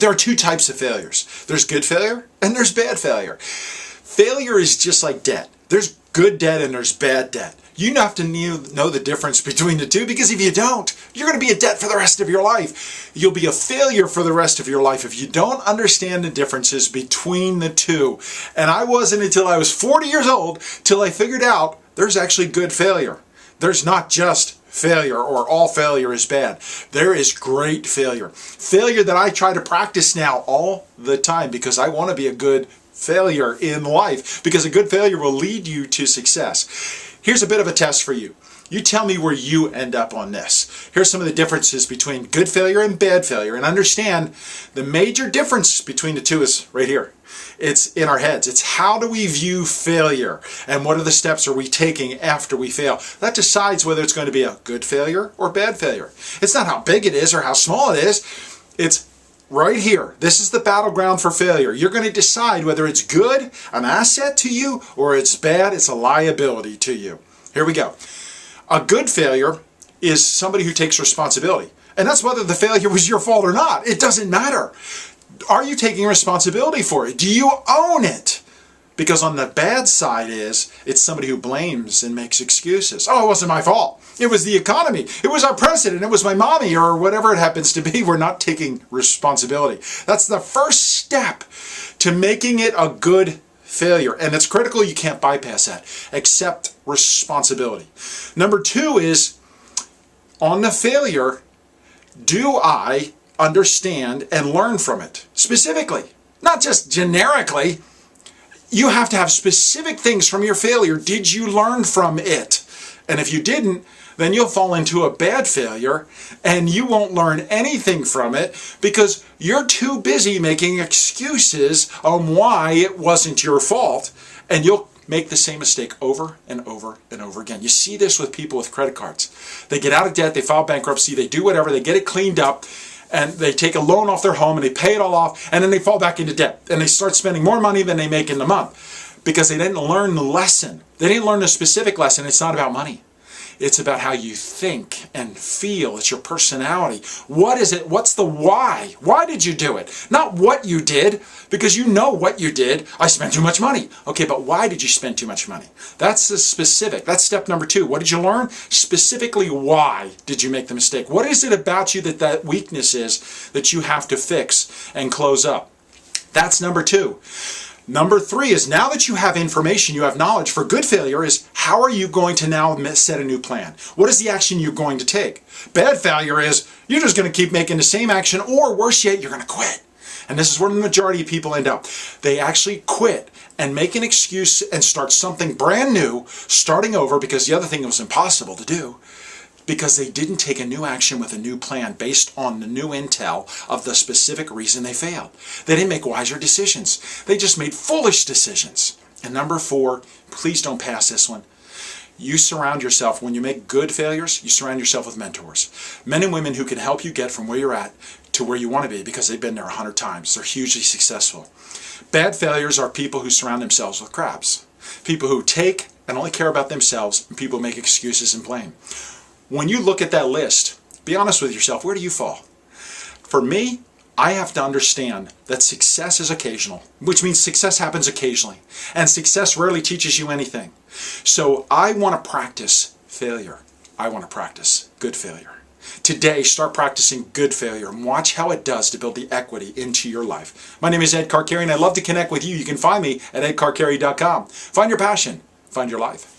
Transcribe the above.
There are two types of failures. There's good failure and there's bad failure. Failure is just like debt. There's good debt and there's bad debt. You have to know the difference between the two, because if you don't, you're going to be in debt for the rest of your life. You'll be a failure for the rest of your life if you don't understand the differences between the two. And I wasn't until I was 40 years old till I figured out there's actually good failure. There's not just failure, or all failure is bad. There is great failure. Failure that I try to practice now all the time, because I want to be a good failure in life, because a good failure will lead you to success. Here's a bit of a test for you. You tell me where you end up on this. Here's some of the differences between good failure and bad failure. And understand the major difference between the two is right here. It's in our heads. It's how do we view failure, and what are the steps are we taking after we fail. That decides whether it's going to be a good failure or bad failure. It's not how big it is or how small it is. It's right here. This is the battleground for failure. You're going to decide whether it's good, an asset to you, or it's bad, it's a liability to you. Here we go. A good failure is somebody who takes responsibility. And that's whether the failure was your fault or not. It doesn't matter. Are you taking responsibility for it? Do you own it? Because on the bad side it's somebody who blames and makes excuses. Oh, it wasn't my fault. It was the economy. It was our president. It was my mommy, or whatever it happens to be. We're not taking responsibility. That's the first step to making it a good failure. And it's critical. You can't bypass that. Accept responsibility. Number two is, on the failure, do I understand and learn from it? Specifically, not just generically. You have to have specific things from your failure. Did you learn from it? And if you didn't, then you'll fall into a bad failure and you won't learn anything from it, because you're too busy making excuses on why it wasn't your fault, and you'll make the same mistake over and over and over again. You see this with people with credit cards. They get out of debt, they file bankruptcy, they do whatever, they get it cleaned up, and they take a loan off their home and they pay it all off, and then they fall back into debt and they start spending more money than they make in the month, because they didn't learn the lesson. They didn't learn the specific lesson. It's not about money. It's about how you think and feel. It's your personality. What is it? What's the why? Why did you do it? Not what you did, because you know what you did. I spent too much money. Okay, but why did you spend too much money? That's the specific. That's step number two. What did you learn? Specifically, why did you make the mistake? What is it about you that weakness is that you have to fix and close up? That's number two. Number three is, now that you have information, you have knowledge for good failure, is how are you going to now set a new plan? What is the action you're going to take? Bad failure is you're just going to keep making the same action, or worse yet, you're going to quit. And this is where the majority of people end up. They actually quit and make an excuse and start something brand new, starting over, because the other thing was impossible to do, because they didn't take a new action with a new plan based on the new intel of the specific reason they failed. They didn't make wiser decisions. They just made foolish decisions. And number four, please don't pass this one. You surround yourself, when you make good failures, you surround yourself with mentors. Men and women who can help you get from where you're at to where you want to be, because they've been there 100 times. They're hugely successful. Bad failures are people who surround themselves with crabs. People who take and only care about themselves, and people who make excuses and blame. When you look at that list, be honest with yourself. Where do you fall? For me, I have to understand that success is occasional, which means success happens occasionally. And success rarely teaches you anything. So I want to practice failure. I want to practice good failure. Today, start practicing good failure and watch how it does to build the equity into your life. My name is Ed Carcarey, and I'd love to connect with you. You can find me at edcarcarey.com. Find your passion. Find your life.